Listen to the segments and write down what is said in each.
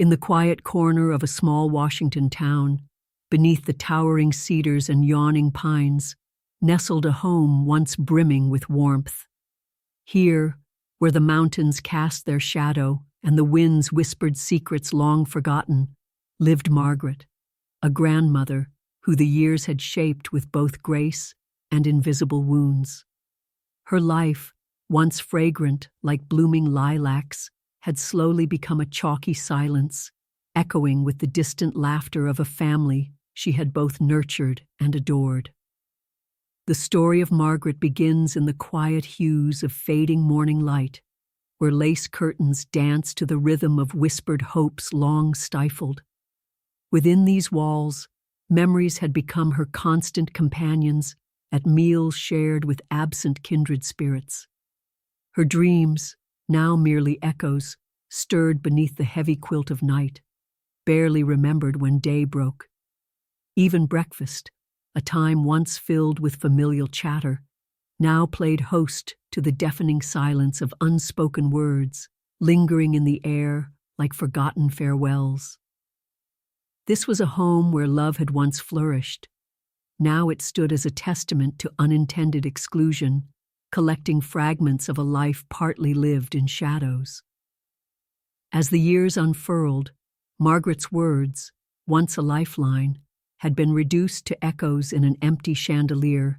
In the quiet corner of a small Washington town, beneath the towering cedars and yawning pines, nestled a home once brimming with warmth. Here, where the mountains cast their shadow and the winds whispered secrets long forgotten, lived Margaret, a grandmother who the years had shaped with both grace and invisible wounds. Her life, once fragrant like blooming lilacs, had slowly become a chalky silence, echoing with the distant laughter of a family she had both nurtured and adored. The story of Margaret begins in the quiet hues of fading morning light, where lace curtains dance to the rhythm of whispered hopes long stifled. Within these walls, memories had become her constant companions at meals shared with absent kindred spirits. Her dreams, now merely echoes, stirred beneath the heavy quilt of night, barely remembered when day broke. Even breakfast, a time once filled with familial chatter, now played host to the deafening silence of unspoken words, lingering in the air like forgotten farewells. This was a home where love had once flourished. Now it stood as a testament to unintended exclusion, collecting fragments of a life partly lived in shadows. As the years unfurled, Margaret's words, once a lifeline, had been reduced to echoes in an empty chandelier,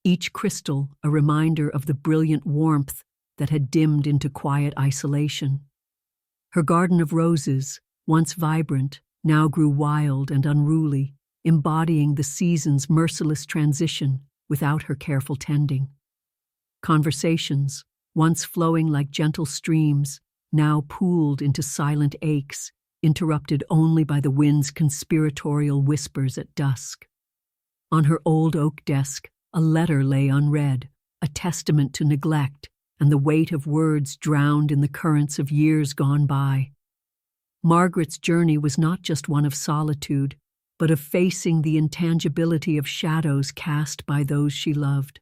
each crystal a reminder of the brilliant warmth that had dimmed into quiet isolation. Her garden of roses, once vibrant, now grew wild and unruly, embodying the season's merciless transition without her careful tending. Conversations, once flowing like gentle streams, now pooled into silent aches, interrupted only by the wind's conspiratorial whispers at dusk. On her old oak desk, a letter lay unread, a testament to neglect and the weight of words drowned in the currents of years gone by. Margaret's journey was not just one of solitude, but of facing the intangibility of shadows cast by those she loved.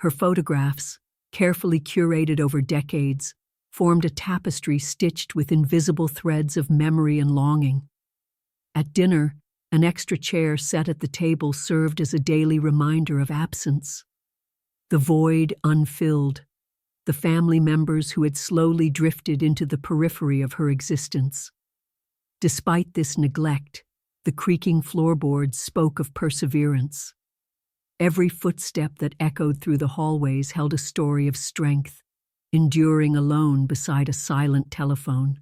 Her photographs, carefully curated over decades, formed a tapestry stitched with invisible threads of memory and longing. At dinner, an extra chair set at the table served as a daily reminder of absence. The void unfilled, the family members who had slowly drifted into the periphery of her existence. Despite this neglect, the creaking floorboards spoke of perseverance. Every footstep that echoed through the hallways held a story of strength, enduring alone beside a silent telephone,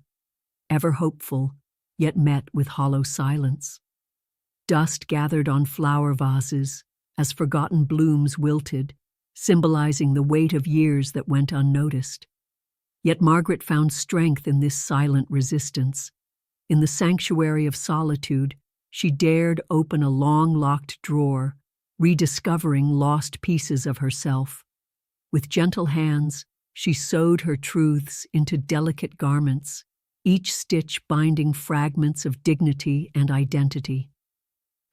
ever hopeful, yet met with hollow silence. Dust gathered on flower vases as forgotten blooms wilted, symbolizing the weight of years that went unnoticed. Yet Margaret found strength in this silent resistance. In the sanctuary of solitude, she dared open a long-locked drawer, rediscovering lost pieces of herself. With gentle hands, she sewed her truths into delicate garments, each stitch binding fragments of dignity and identity.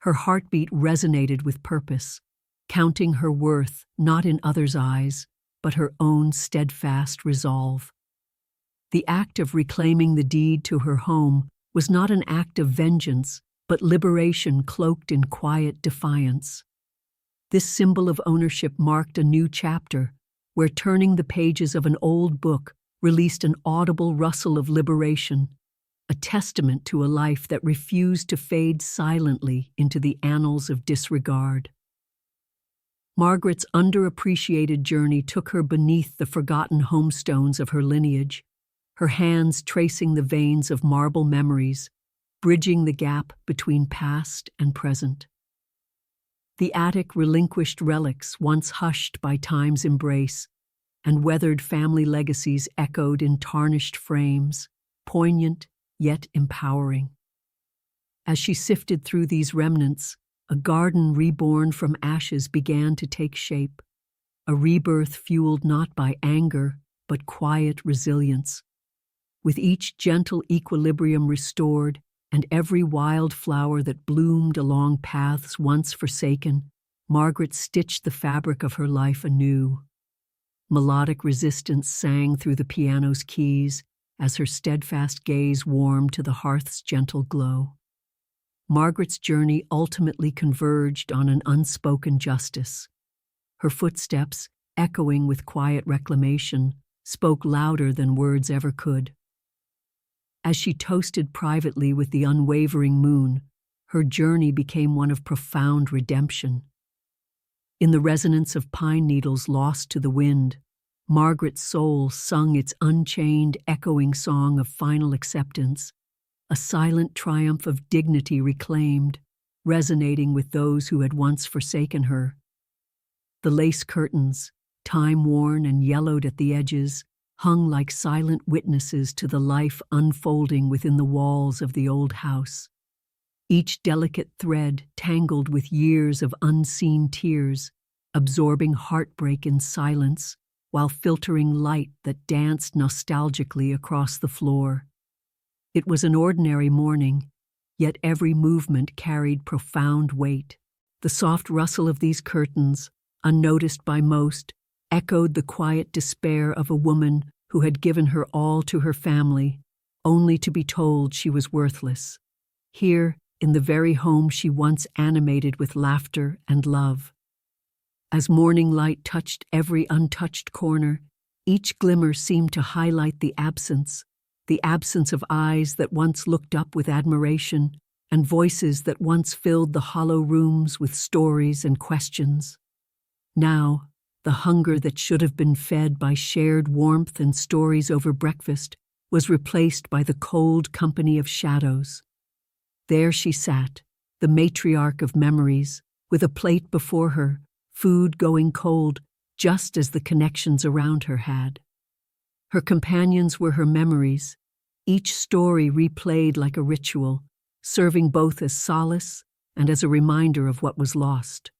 Her heartbeat resonated with purpose, counting her worth not in others' eyes, but her own steadfast resolve. The act of reclaiming the deed to her home was not an act of vengeance, but liberation cloaked in quiet defiance. This symbol of ownership marked a new chapter, where turning the pages of an old book released an audible rustle of liberation, a testament to a life that refused to fade silently into the annals of disregard. Margaret's underappreciated journey took her beneath the forgotten homestones of her lineage, her hands tracing the veins of marble memories, bridging the gap between past and present. The attic relinquished relics once hushed by time's embrace, and weathered family legacies echoed in tarnished frames, poignant yet empowering. As she sifted through these remnants, a garden reborn from ashes began to take shape, a rebirth fueled not by anger but quiet resilience. With each gentle equilibrium restored, and every wild flower that bloomed along paths once forsaken, Margaret stitched the fabric of her life anew. Melodic resistance sang through the piano's keys, as her steadfast gaze warmed to the hearth's gentle glow. Margaret's journey ultimately converged on an unspoken justice. Her footsteps, echoing with quiet reclamation, spoke louder than words ever could. As she toasted privately with the unwavering moon, her journey became one of profound redemption. In the resonance of pine needles lost to the wind, Margaret's soul sung its unchained, echoing song of final acceptance, a silent triumph of dignity reclaimed, resonating with those who had once forsaken her. The lace curtains, time-worn and yellowed at the edges, hung like silent witnesses to the life unfolding within the walls of the old house. Each delicate thread tangled with years of unseen tears, absorbing heartbreak in silence, while filtering light that danced nostalgically across the floor. It was an ordinary morning, yet every movement carried profound weight. The soft rustle of these curtains, unnoticed by most, echoed the quiet despair of a woman who had given her all to her family, only to be told she was worthless. Here, in the very home she once animated with laughter and love. As morning light touched every untouched corner, each glimmer seemed to highlight the absence of eyes that once looked up with admiration, and voices that once filled the hollow rooms with stories and questions. Now, the hunger that should have been fed by shared warmth and stories over breakfast was replaced by the cold company of shadows. There she sat, the matriarch of memories, with a plate before her, food going cold, just as the connections around her had. Her companions were her memories, each story replayed like a ritual, serving both as solace and as a reminder of what was lost.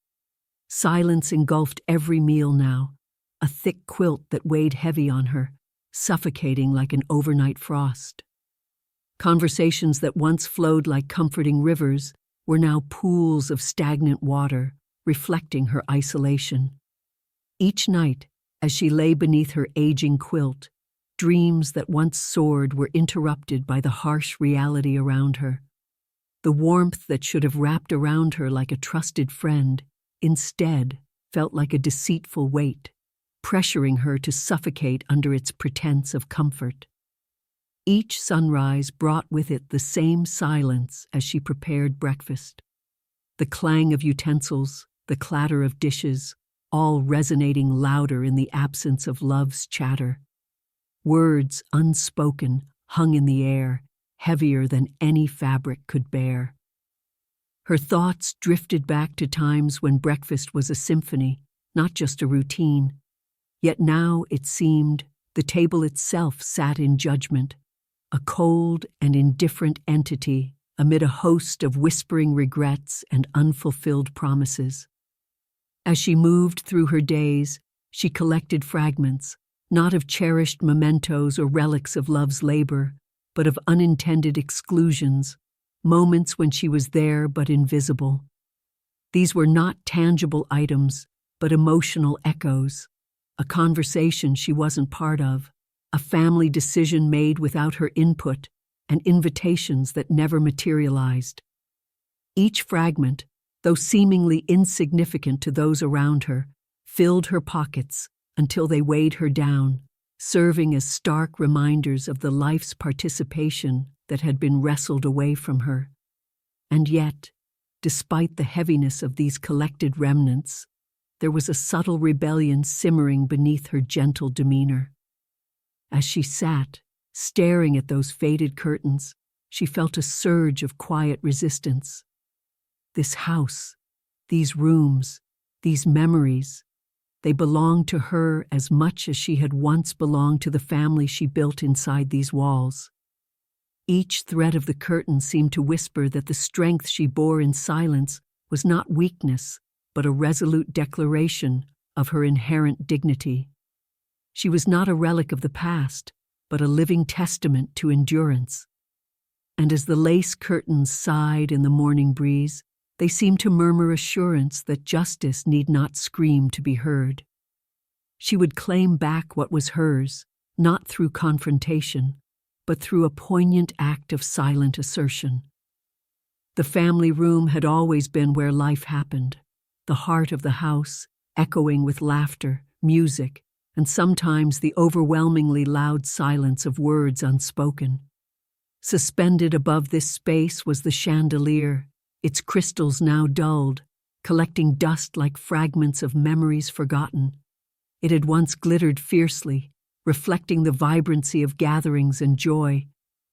Silence engulfed every meal now, a thick quilt that weighed heavy on her, suffocating like an overnight frost. Conversations that once flowed like comforting rivers were now pools of stagnant water, reflecting her isolation. Each night, as she lay beneath her aging quilt, dreams that once soared were interrupted by the harsh reality around her. The warmth that should have wrapped around her like a trusted friend, instead felt like a deceitful weight, pressuring her to suffocate under its pretense of comfort. Each sunrise brought with it the same silence as she prepared breakfast. The clang of utensils, the clatter of dishes, all resonating louder in the absence of love's chatter. Words unspoken hung in the air, heavier than any fabric could bear. Her thoughts drifted back to times when breakfast was a symphony, not just a routine. Yet now, it seemed, the table itself sat in judgment, a cold and indifferent entity amid a host of whispering regrets and unfulfilled promises. As she moved through her days, she collected fragments, not of cherished mementos or relics of love's labor, but of unintended exclusions, moments when she was there but invisible. These were not tangible items, but emotional echoes, a conversation she wasn't part of, a family decision made without her input, and invitations that never materialized. Each fragment, though seemingly insignificant to those around her, filled her pockets until they weighed her down, serving as stark reminders of the life's participation that had been wrestled away from her. And yet, despite the heaviness of these collected remnants, there was a subtle rebellion simmering beneath her gentle demeanor. As she sat, staring at those faded curtains, she felt a surge of quiet resistance. This house, these rooms, these memories, they belonged to her as much as she had once belonged to the family she built inside these walls. Each thread of the curtain seemed to whisper that the strength she bore in silence was not weakness, but a resolute declaration of her inherent dignity. She was not a relic of the past, but a living testament to endurance. And as the lace curtains sighed in the morning breeze, they seemed to murmur assurance that justice need not scream to be heard. She would claim back what was hers, not through confrontation, but through a poignant act of silent assertion. The family room had always been where life happened, the heart of the house, echoing with laughter, music, and sometimes the overwhelmingly loud silence of words unspoken. Suspended above this space was the chandelier, its crystals now dulled, collecting dust like fragments of memories forgotten. It had once glittered fiercely, reflecting the vibrancy of gatherings and joy,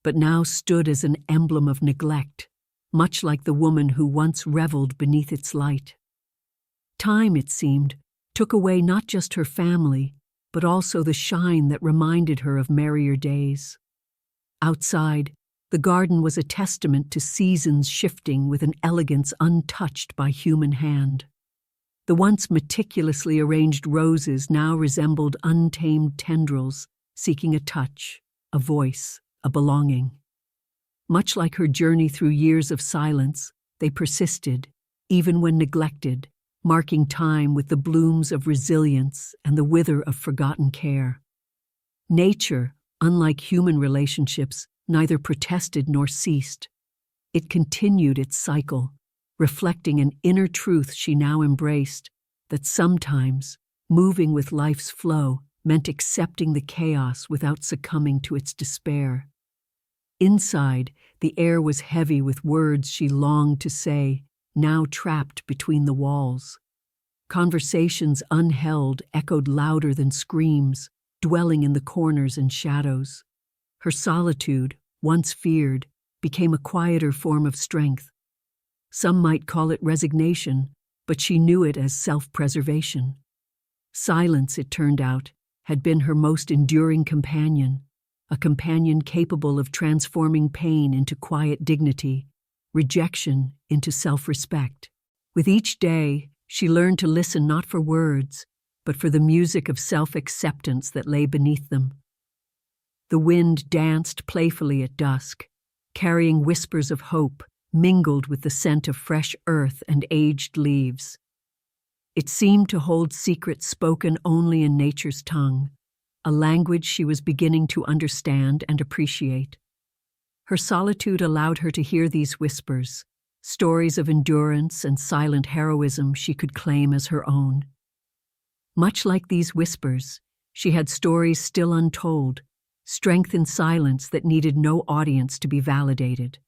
but now stood as an emblem of neglect, much like the woman who once reveled beneath its light. Time, it seemed, took away not just her family, but also the shine that reminded her of merrier days. Outside, the garden was a testament to seasons shifting with an elegance untouched by human hand. The once meticulously arranged roses now resembled untamed tendrils, seeking a touch, a voice, a belonging. Much like her journey through years of silence, they persisted, even when neglected, marking time with the blooms of resilience and the wither of forgotten care. Nature, unlike human relationships, neither protested nor ceased. It continued its cycle, reflecting an inner truth she now embraced, that sometimes, moving with life's flow meant accepting the chaos without succumbing to its despair. Inside, the air was heavy with words she longed to say, now trapped between the walls. Conversations unheld echoed louder than screams, dwelling in the corners and shadows. Her solitude, once feared, became a quieter form of strength. Some might call it resignation, but she knew it as self-preservation. Silence, it turned out, had been her most enduring companion, a companion capable of transforming pain into quiet dignity, rejection into self-respect. With each day, she learned to listen not for words, but for the music of self-acceptance that lay beneath them. The wind danced playfully at dusk, carrying whispers of hope mingled with the scent of fresh earth and aged leaves. It seemed to hold secrets spoken only in nature's tongue, a language she was beginning to understand and appreciate. Her solitude allowed her to hear these whispers, stories of endurance and silent heroism she could claim as her own. Much like these whispers, she had stories still untold, strength in silence that needed no audience to be validated.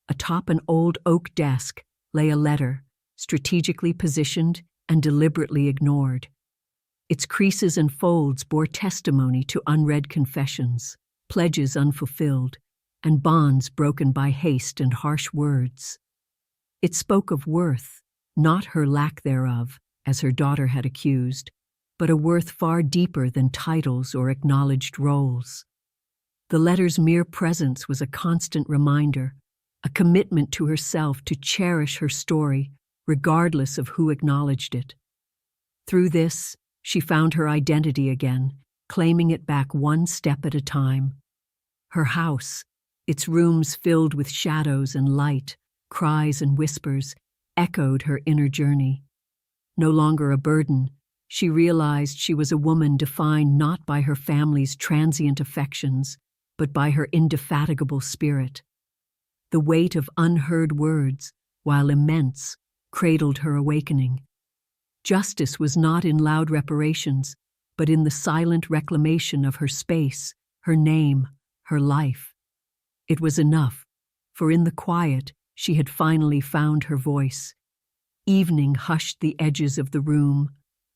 Atop an old oak desk lay a letter, strategically positioned and deliberately ignored. Its creases and folds bore testimony to unread confessions, pledges unfulfilled, and bonds broken by haste and harsh words. It spoke of worth, not her lack thereof, as her daughter had accused, but a worth far deeper than titles or acknowledged roles. The letter's mere presence was a constant reminder, a commitment to herself to cherish her story, regardless of who acknowledged it. Through this, she found her identity again, claiming it back one step at a time. Her house, its rooms filled with shadows and light, cries and whispers, echoed her inner journey. No longer a burden, she realized she was a woman defined not by her family's transient affections, but by her indefatigable spirit. The weight of unheard words, while immense, cradled her awakening. Justice was not in loud reparations, but in the silent reclamation of her space, her name, her life. It was enough, for in the quiet, she had finally found her voice. Evening hushed the edges of the room,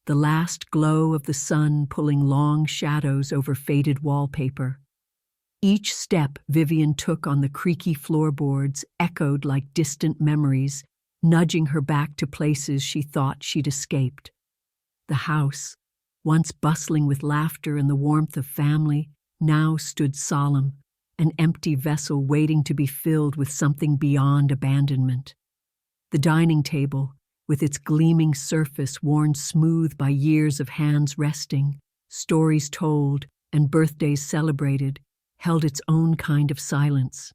the last glow of the sun pulling long shadows over faded wallpaper. Each step Vivian took on the creaky floorboards echoed like distant memories, nudging her back to places she thought she'd escaped. The house, once bustling with laughter and the warmth of family, now stood solemn, an empty vessel waiting to be filled with something beyond abandonment. The dining table, with its gleaming surface worn smooth by years of hands resting, stories told, and birthdays celebrated, held its own kind of silence.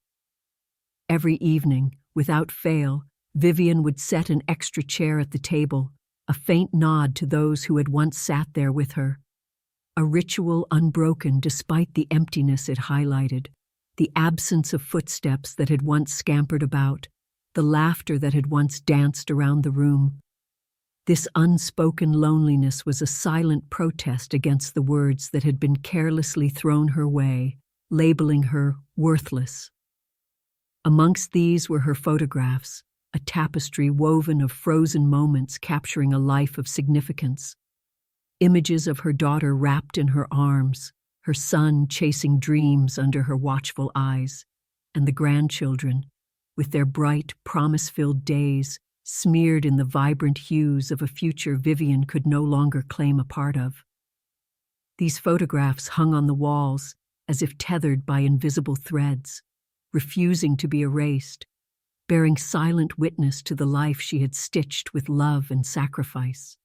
Every evening, without fail, Vivian would set an extra chair at the table, a faint nod to those who had once sat there with her. A ritual unbroken despite the emptiness it highlighted, the absence of footsteps that had once scampered about, the laughter that had once danced around the room. This unspoken loneliness was a silent protest against the words that had been carelessly thrown her way, labeling her worthless. Amongst these were her photographs, a tapestry woven of frozen moments capturing a life of significance. Images of her daughter wrapped in her arms, her son chasing dreams under her watchful eyes, and the grandchildren, with their bright, promise-filled days smeared in the vibrant hues of a future Vivian could no longer claim a part of. These photographs hung on the walls as if tethered by invisible threads, refusing to be erased, bearing silent witness to the life she had stitched with love and sacrifice.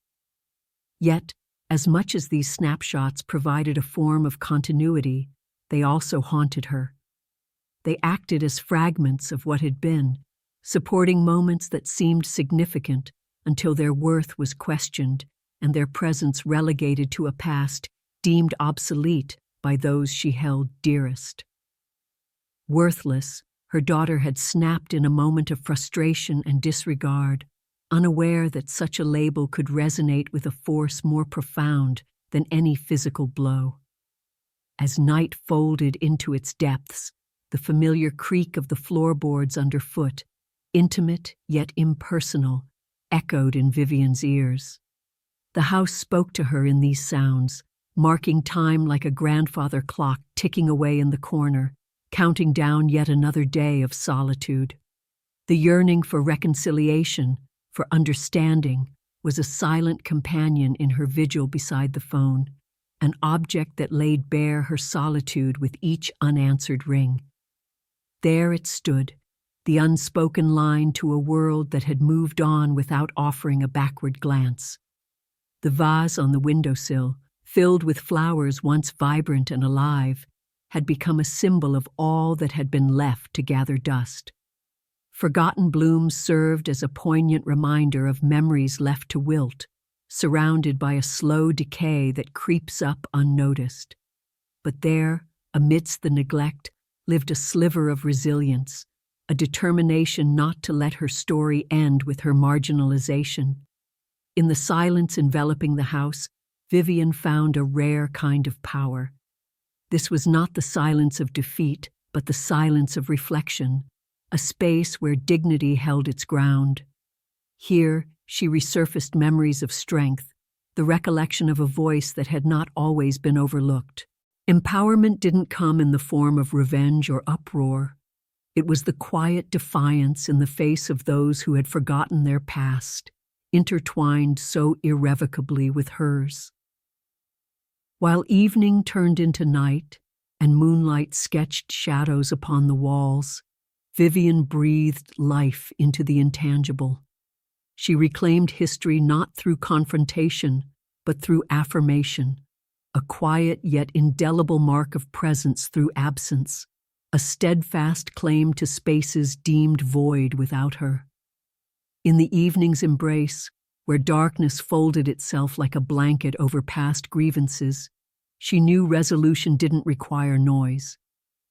Yet, as much as these snapshots provided a form of continuity, they also haunted her. They acted as fragments of what had been, supporting moments that seemed significant until their worth was questioned and their presence relegated to a past deemed obsolete by those she held dearest. Worthless, her daughter had snapped in a moment of frustration and disregard, unaware that such a label could resonate with a force more profound than any physical blow. As night folded into its depths, the familiar creak of the floorboards underfoot, intimate yet impersonal, echoed in Vivian's ears. The house spoke to her in these sounds, marking time like a grandfather clock ticking away in the corner, counting down yet another day of solitude. The yearning for reconciliation, for understanding, was a silent companion in her vigil beside the phone, an object that laid bare her solitude with each unanswered ring. There it stood, the unspoken line to a world that had moved on without offering a backward glance. The vase on the windowsill, filled with flowers once vibrant and alive, had become a symbol of all that had been left to gather dust. Forgotten blooms served as a poignant reminder of memories left to wilt, surrounded by a slow decay that creeps up unnoticed. But there, amidst the neglect, lived a sliver of resilience, a determination not to let her story end with her marginalization. In the silence enveloping the house, Vivian found a rare kind of power. This was not the silence of defeat, but the silence of reflection, a space where dignity held its ground. Here, she resurfaced memories of strength, the recollection of a voice that had not always been overlooked. Empowerment didn't come in the form of revenge or uproar. It was the quiet defiance in the face of those who had forgotten their past, intertwined so irrevocably with hers. While evening turned into night and moonlight sketched shadows upon the walls, Vivian breathed life into the intangible. She reclaimed history not through confrontation, but through affirmation, a quiet yet indelible mark of presence through absence, a steadfast claim to spaces deemed void without her. In the evening's embrace, where darkness folded itself like a blanket over past grievances, she knew resolution didn't require noise.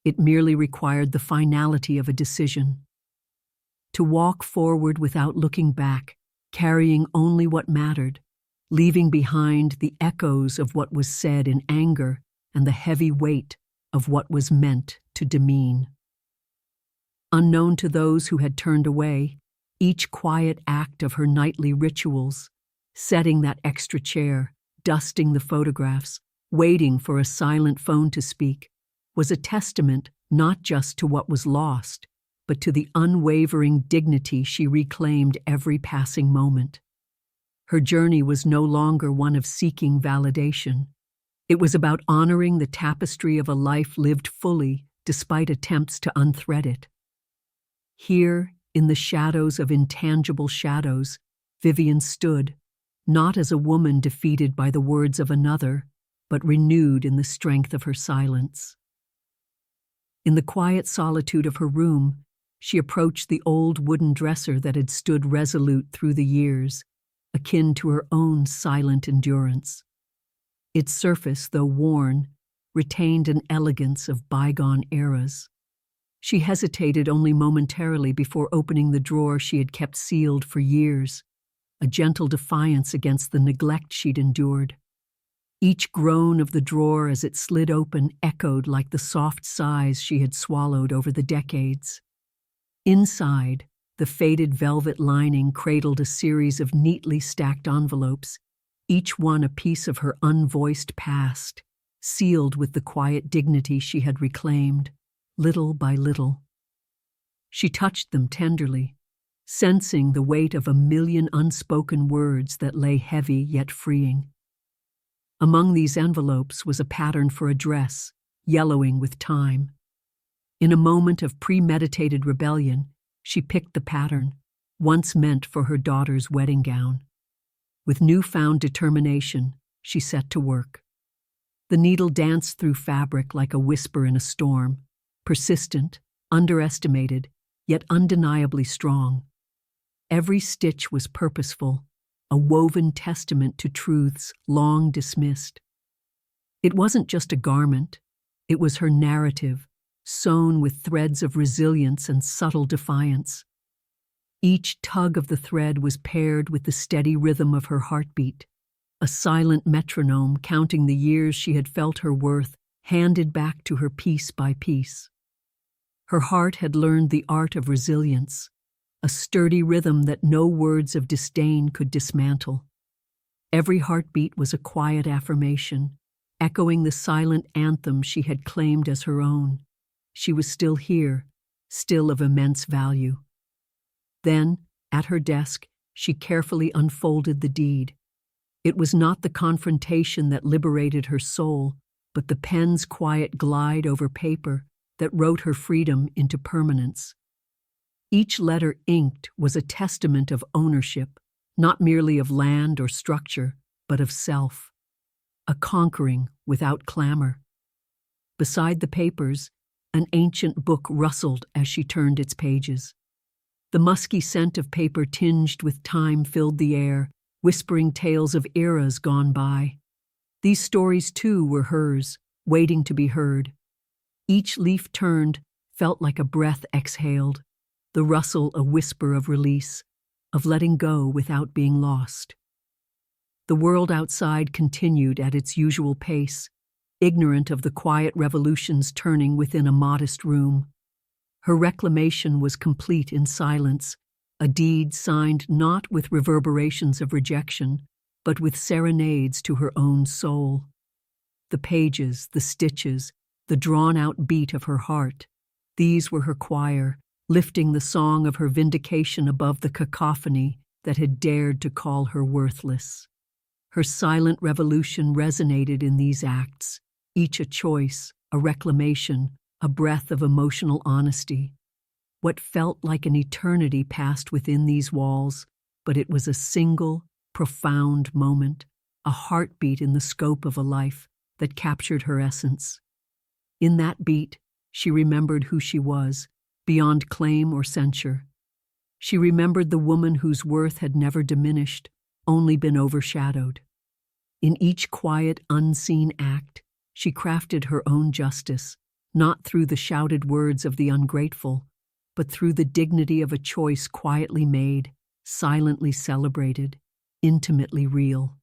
It merely required the finality of a decision. To walk forward without looking back, carrying only what mattered, leaving behind the echoes of what was said in anger and the heavy weight of what was meant to demean. Unknown to those who had turned away, each quiet act of her nightly rituals, setting that extra chair, dusting the photographs, waiting for a silent phone to speak, was a testament not just to what was lost, but to the unwavering dignity she reclaimed every passing moment. Her journey was no longer one of seeking validation. It was about honoring the tapestry of a life lived fully despite attempts to unthread it. Here, in the shadows of intangible shadows, Vivian stood, not as a woman defeated by the words of another, but renewed in the strength of her silence. In the quiet solitude of her room, she approached the old wooden dresser that had stood resolute through the years, akin to her own silent endurance. Its surface, though worn, retained an elegance of bygone eras, She hesitated only momentarily before opening the drawer she had kept sealed for years, a gentle defiance against the neglect she'd endured. Each groan of the drawer as it slid open echoed like the soft sighs she had swallowed over the decades. Inside, the faded velvet lining cradled a series of neatly stacked envelopes, each one a piece of her unvoiced past, sealed with the quiet dignity she had reclaimed, little by little. She touched them tenderly, sensing the weight of a million unspoken words that lay heavy yet freeing. Among these envelopes was a pattern for a dress, yellowing with time. In a moment of premeditated rebellion, she picked the pattern, once meant for her daughter's wedding gown. With newfound determination, she set to work. The needle danced through fabric like a whisper in a storm, persistent, underestimated, yet undeniably strong. Every stitch was purposeful, a woven testament to truths long dismissed. It wasn't just a garment, it was her narrative, sewn with threads of resilience and subtle defiance. Each tug of the thread was paired with the steady rhythm of her heartbeat, a silent metronome counting the years she had felt her worth handed back to her piece by piece. Her heart had learned the art of resilience, a sturdy rhythm that no words of disdain could dismantle. Every heartbeat was a quiet affirmation, echoing the silent anthem she had claimed as her own. She was still here, still of immense value. Then, at her desk, she carefully unfolded the deed. It was not the confrontation that liberated her soul, but the pen's quiet glide over paper that wrote her freedom into permanence. Each letter inked was a testament of ownership, not merely of land or structure, but of self. A conquering without clamor. Beside the papers, an ancient book rustled as she turned its pages. The musky scent of paper tinged with time filled the air, whispering tales of eras gone by. These stories, too, were hers, waiting to be heard. Each leaf turned felt like a breath exhaled, the rustle a whisper of release, of letting go without being lost. The world outside continued at its usual pace, ignorant of the quiet revolutions turning within a modest room. Her reclamation was complete in silence, a deed signed not with reverberations of rejection, but with serenades to her own soul. The pages, the stitches, the drawn-out beat of her heart, these were her choir, lifting the song of her vindication above the cacophony that had dared to call her worthless. Her silent revolution resonated in these acts, each a choice, a reclamation, a breath of emotional honesty. What felt like an eternity passed within these walls, but it was a single, profound moment, a heartbeat in the scope of a life that captured her essence. In that beat, she remembered who she was, beyond claim or censure. She remembered the woman whose worth had never diminished, only been overshadowed. In each quiet, unseen act, she crafted her own justice, not through the shouted words of the ungrateful, but through the dignity of a choice quietly made, silently celebrated, intimately real.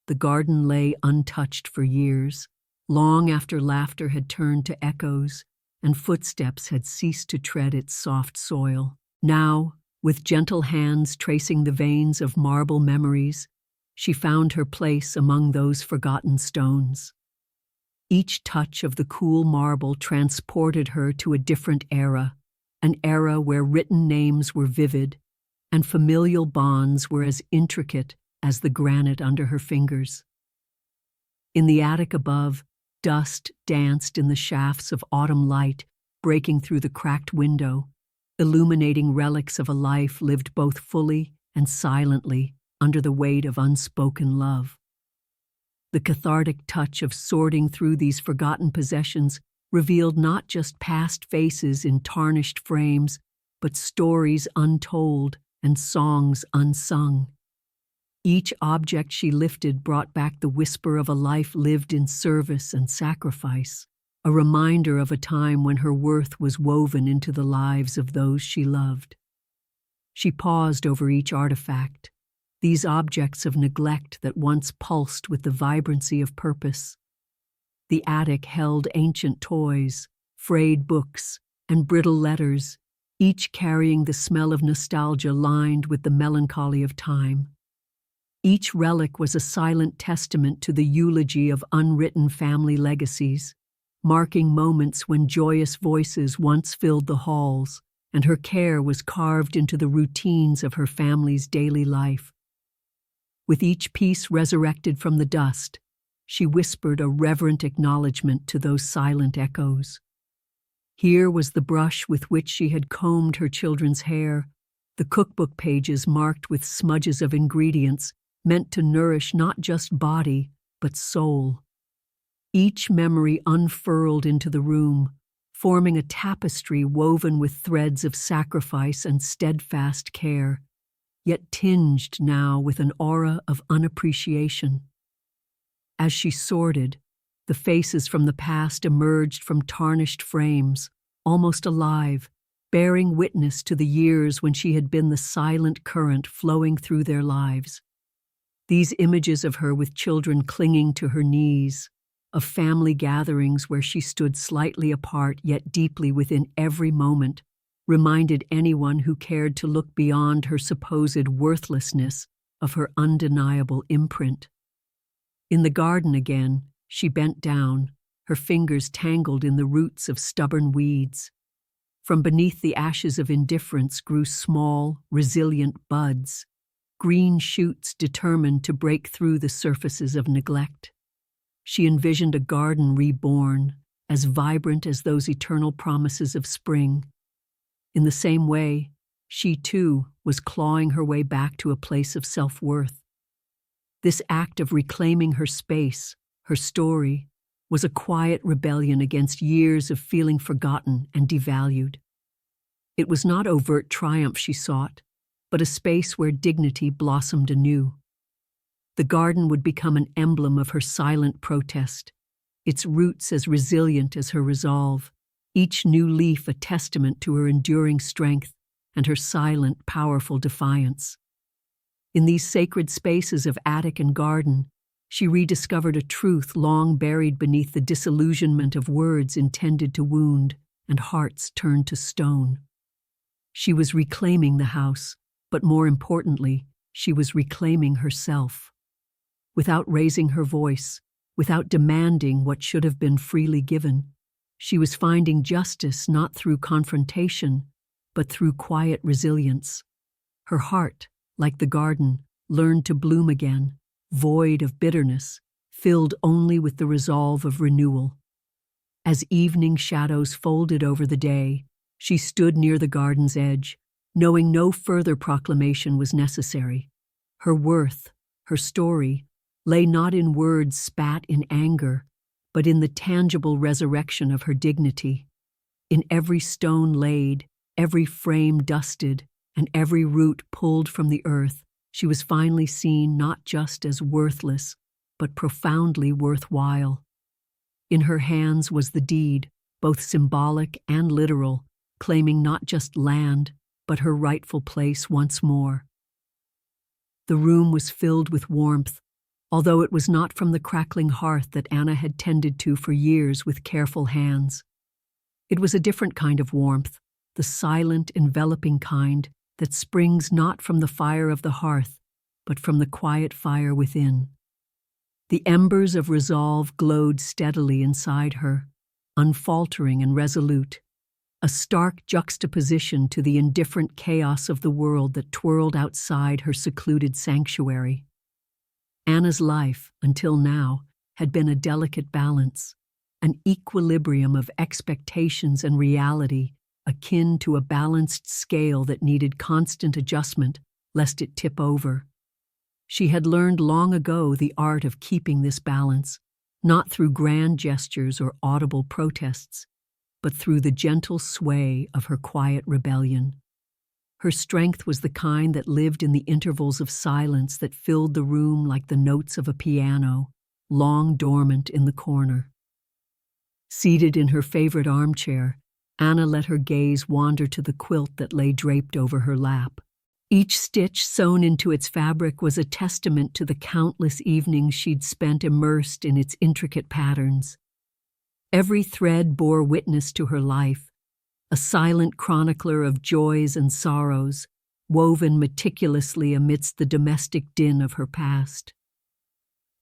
The garden lay untouched for years, long after laughter had turned to echoes and footsteps had ceased to tread its soft soil. Now, with gentle hands tracing the veins of marble memories, she found her place among those forgotten stones. Each touch of the cool marble transported her to a different era, an era where written names were vivid and familial bonds were as intricate as the granite under her fingers. In the attic above, dust danced in the shafts of autumn light breaking through the cracked window, illuminating relics of a life lived both fully and silently under the weight of unspoken love. The cathartic touch of sorting through these forgotten possessions revealed not just past faces in tarnished frames, but stories untold and songs unsung. Each object she lifted brought back the whisper of a life lived in service and sacrifice, a reminder of a time when her worth was woven into the lives of those she loved. She paused over each artifact, these objects of neglect that once pulsed with the vibrancy of purpose. The attic held ancient toys, frayed books, and brittle letters, each carrying the smell of nostalgia lined with the melancholy of time. Each relic was a silent testament to the eulogy of unwritten family legacies, marking moments when joyous voices once filled the halls, and her care was carved into the routines of her family's daily life. With each piece resurrected from the dust, she whispered a reverent acknowledgement to those silent echoes. Here was the brush with which she had combed her children's hair, the cookbook pages marked with smudges of ingredients meant to nourish not just body, but soul. Each memory unfurled into the room, forming a tapestry woven with threads of sacrifice and steadfast care, yet tinged now with an aura of unappreciation. As she sorted, the faces from the past emerged from tarnished frames, almost alive, bearing witness to the years when she had been the silent current flowing through their lives. These images of her with children clinging to her knees, of family gatherings where she stood slightly apart yet deeply within every moment, reminded anyone who cared to look beyond her supposed worthlessness of her undeniable imprint. In the garden again, she bent down, her fingers tangled in the roots of stubborn weeds. From beneath the ashes of indifference grew small, resilient buds, green shoots determined to break through the surfaces of neglect. She envisioned a garden reborn, as vibrant as those eternal promises of spring. In the same way, she too was clawing her way back to a place of self-worth. This act of reclaiming her space, her story, was a quiet rebellion against years of feeling forgotten and devalued. It was not overt triumph she sought, but a space where dignity blossomed anew. The garden would become an emblem of her silent protest, its roots as resilient as her resolve, each new leaf a testament to her enduring strength and her silent, powerful defiance. In these sacred spaces of attic and garden, she rediscovered a truth long buried beneath the disillusionment of words intended to wound and hearts turned to stone. She was reclaiming the house, but more importantly, she was reclaiming herself. Without raising her voice, without demanding what should have been freely given, she was finding justice not through confrontation, but through quiet resilience. Her heart, like the garden, learned to bloom again, void of bitterness, filled only with the resolve of renewal. As evening shadows folded over the day, she stood near the garden's edge, knowing no further proclamation was necessary. Her worth, her story, lay not in words spat in anger, but in the tangible resurrection of her dignity. In every stone laid, every frame dusted, and every root pulled from the earth, she was finally seen not just as worthless, but profoundly worthwhile. In her hands was the deed, both symbolic and literal, claiming not just land, but her rightful place once more. The room was filled with warmth, although it was not from the crackling hearth that Anna had tended to for years with careful hands. It was a different kind of warmth, the silent, enveloping kind that springs not from the fire of the hearth, but from the quiet fire within. The embers of resolve glowed steadily inside her, unfaltering and resolute, a stark juxtaposition to the indifferent chaos of the world that twirled outside her secluded sanctuary. Anna's life, until now, had been a delicate balance, an equilibrium of expectations and reality, akin to a balanced scale that needed constant adjustment lest it tip over. She had learned long ago the art of keeping this balance, not through grand gestures or audible protests, but through the gentle sway of her quiet rebellion. Her strength was the kind that lived in the intervals of silence that filled the room like the notes of a piano, long dormant in the corner. Seated in her favorite armchair, Anna let her gaze wander to the quilt that lay draped over her lap. Each stitch sewn into its fabric was a testament to the countless evenings she'd spent immersed in its intricate patterns. Every thread bore witness to her life, a silent chronicler of joys and sorrows, woven meticulously amidst the domestic din of her past.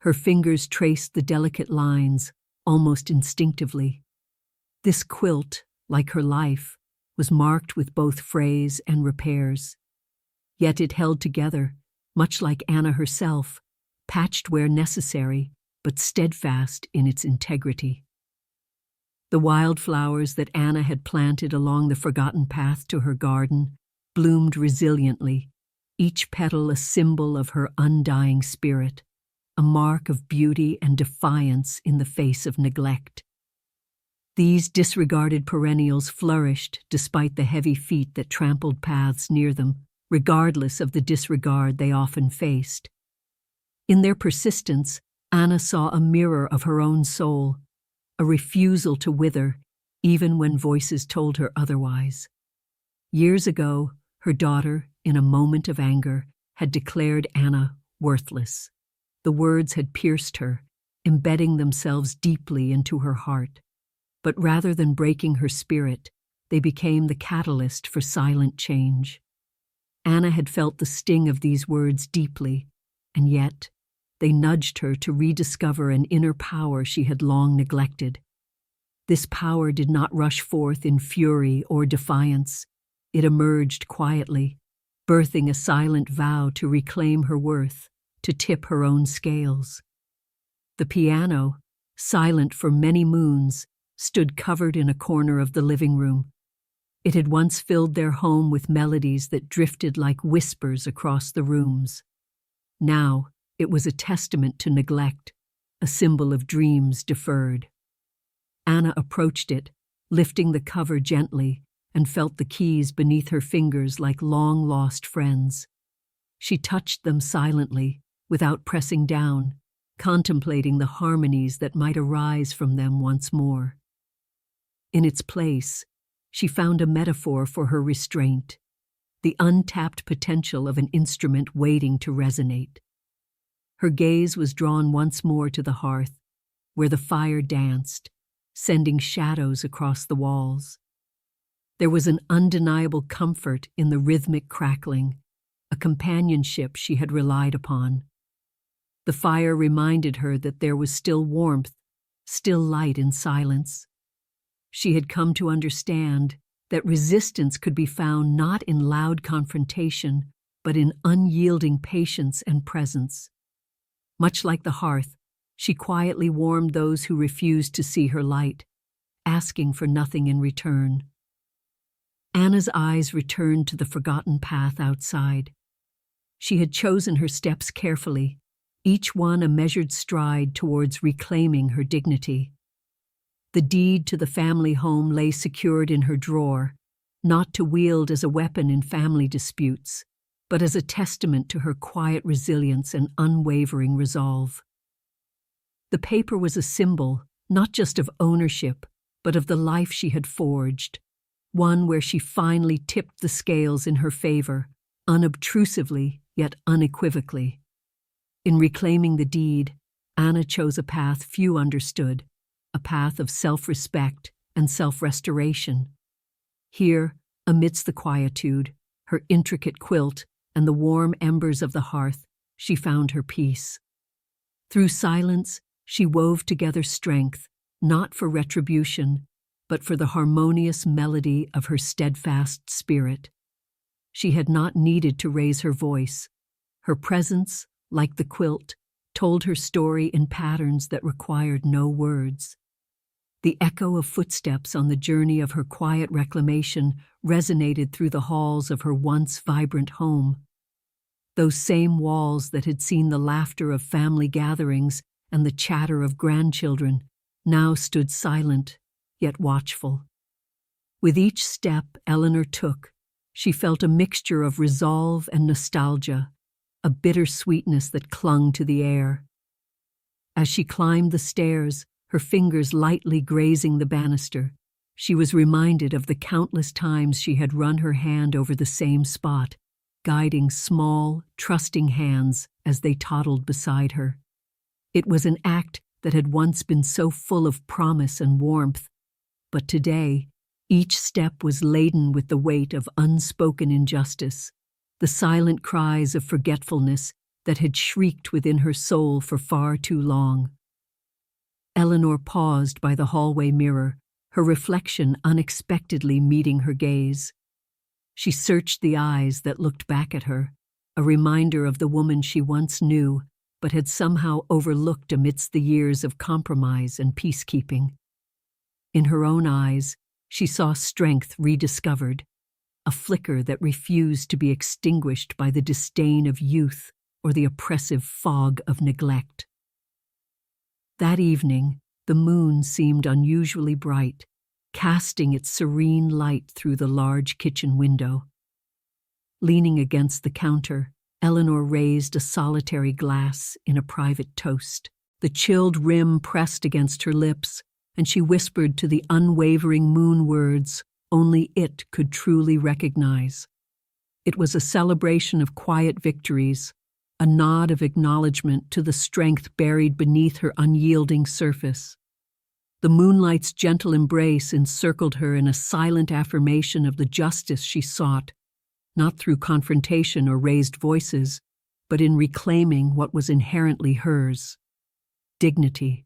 Her fingers traced the delicate lines, almost instinctively. This quilt, like her life, was marked with both frays and repairs. Yet it held together, much like Anna herself, patched where necessary, but steadfast in its integrity. The wildflowers that Anna had planted along the forgotten path to her garden bloomed resiliently, each petal a symbol of her undying spirit, a mark of beauty and defiance in the face of neglect. These disregarded perennials flourished despite the heavy feet that trampled paths near them, regardless of the disregard they often faced. In their persistence, Anna saw a mirror of her own soul, a refusal to wither, even when voices told her otherwise. Years ago, her daughter, in a moment of anger, had declared Anna worthless. The words had pierced her, embedding themselves deeply into her heart. But rather than breaking her spirit, they became the catalyst for silent change. Anna had felt the sting of these words deeply, and yet they nudged her to rediscover an inner power she had long neglected. This power did not rush forth in fury or defiance. It emerged quietly, birthing a silent vow to reclaim her worth, to tip her own scales. The piano, silent for many moons, stood covered in a corner of the living room. It had once filled their home with melodies that drifted like whispers across the rooms. Now, it was a testament to neglect, a symbol of dreams deferred. Anna approached it, lifting the cover gently, and felt the keys beneath her fingers like long-lost friends. She touched them silently, without pressing down, contemplating the harmonies that might arise from them once more. In its place, she found a metaphor for her restraint, the untapped potential of an instrument waiting to resonate. Her gaze was drawn once more to the hearth, where the fire danced, sending shadows across the walls. There was an undeniable comfort in the rhythmic crackling, a companionship she had relied upon. The fire reminded her that there was still warmth, still light in silence. She had come to understand that resistance could be found not in loud confrontation, but in unyielding patience and presence. Much like the hearth, she quietly warmed those who refused to see her light, asking for nothing in return. Anna's eyes returned to the forgotten path outside. She had chosen her steps carefully, each one a measured stride towards reclaiming her dignity. The deed to the family home lay secured in her drawer, not to wield as a weapon in family disputes, but as a testament to her quiet resilience and unwavering resolve. The paper was a symbol, not just of ownership, but of the life she had forged, one where she finally tipped the scales in her favor, unobtrusively yet unequivocally. In reclaiming the deed, Anna chose a path few understood, a path of self-respect and self-restoration. Here, amidst the quietude, her intricate quilt, and the warm embers of the hearth, she found her peace. Through silence, she wove together strength, not for retribution, but for the harmonious melody of her steadfast spirit. She had not needed to raise her voice. Her presence, like the quilt, told her story in patterns that required no words. The echo of footsteps on the journey of her quiet reclamation resonated through the halls of her once vibrant home. Those same walls that had seen the laughter of family gatherings and the chatter of grandchildren now stood silent, yet watchful. With each step Eleanor took, she felt a mixture of resolve and nostalgia, a bitter sweetness that clung to the air. As she climbed the stairs, her fingers lightly grazing the banister. She was reminded of the countless times she had run her hand over the same spot, guiding small, trusting hands as they toddled beside her. It was an act that had once been so full of promise and warmth, but today, each step was laden with the weight of unspoken injustice, the silent cries of forgetfulness that had shrieked within her soul for far too long. Eleanor paused by the hallway mirror, her reflection unexpectedly meeting her gaze. She searched the eyes that looked back at her, a reminder of the woman she once knew, but had somehow overlooked amidst the years of compromise and peacekeeping. In her own eyes, she saw strength rediscovered, a flicker that refused to be extinguished by the disdain of youth or the oppressive fog of neglect. That evening, the moon seemed unusually bright, casting its serene light through the large kitchen window. Leaning against the counter, Eleanor raised a solitary glass in a private toast. The chilled rim pressed against her lips, and she whispered to the unwavering moon words only it could truly recognize. It was a celebration of quiet victories, a nod of acknowledgement to the strength buried beneath her unyielding surface. The moonlight's gentle embrace encircled her in a silent affirmation of the justice she sought, not through confrontation or raised voices, but in reclaiming what was inherently hers: dignity.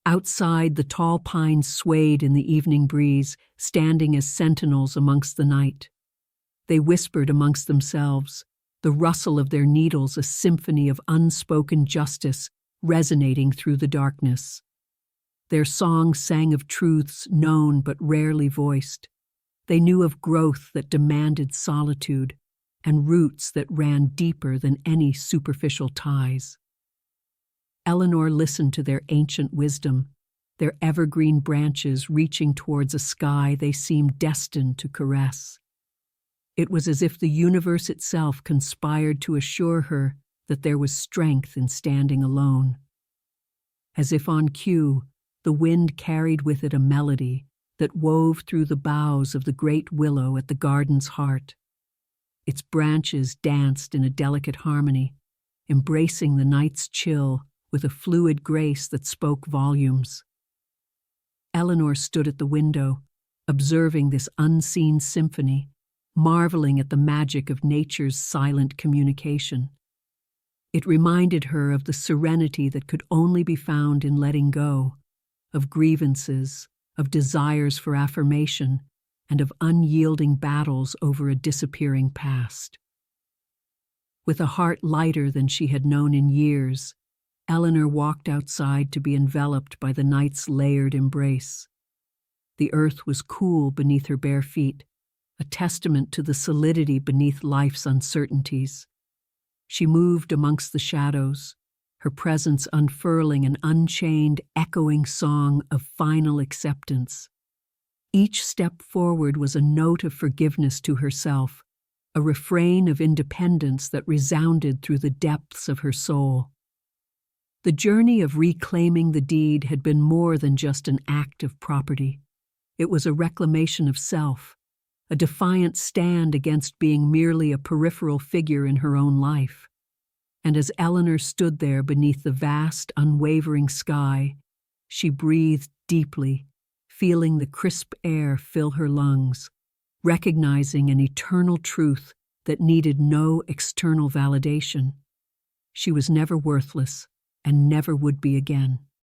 Outside, the tall pines swayed in the evening breeze, standing as sentinels amongst the night. They whispered amongst themselves, the rustle of their needles a symphony of unspoken justice resonating through the darkness. Their song sang of truths known but rarely voiced. They knew of growth that demanded solitude and roots that ran deeper than any superficial ties. Eleanor listened to their ancient wisdom, their evergreen branches reaching towards a sky they seemed destined to caress. It was as if the universe itself conspired to assure her that there was strength in standing alone. As if on cue, the wind carried with it a melody that wove through the boughs of the great willow at the garden's heart. Its branches danced in a delicate harmony, embracing the night's chill with a fluid grace that spoke volumes. Eleanor stood at the window, observing this unseen symphony, marveling at the magic of nature's silent communication. It reminded her of the serenity that could only be found in letting go, of grievances, of desires for affirmation, and of unyielding battles over a disappearing past. With a heart lighter than she had known in years, Eleanor walked outside to be enveloped by the night's layered embrace. The earth was cool beneath her bare feet, a testament to the solidity beneath life's uncertainties. She moved amongst the shadows, her presence unfurling an unchained, echoing song of final acceptance. Each step forward was a note of forgiveness to herself, a refrain of independence that resounded through the depths of her soul. The journey of reclaiming the deed had been more than just an act of property. It was a reclamation of self, a defiant stand against being merely a peripheral figure in her own life. And as Eleanor stood there beneath the vast, unwavering sky, she breathed deeply, feeling the crisp air fill her lungs, recognizing an eternal truth that needed no external validation. She was never worthless, and never would be again.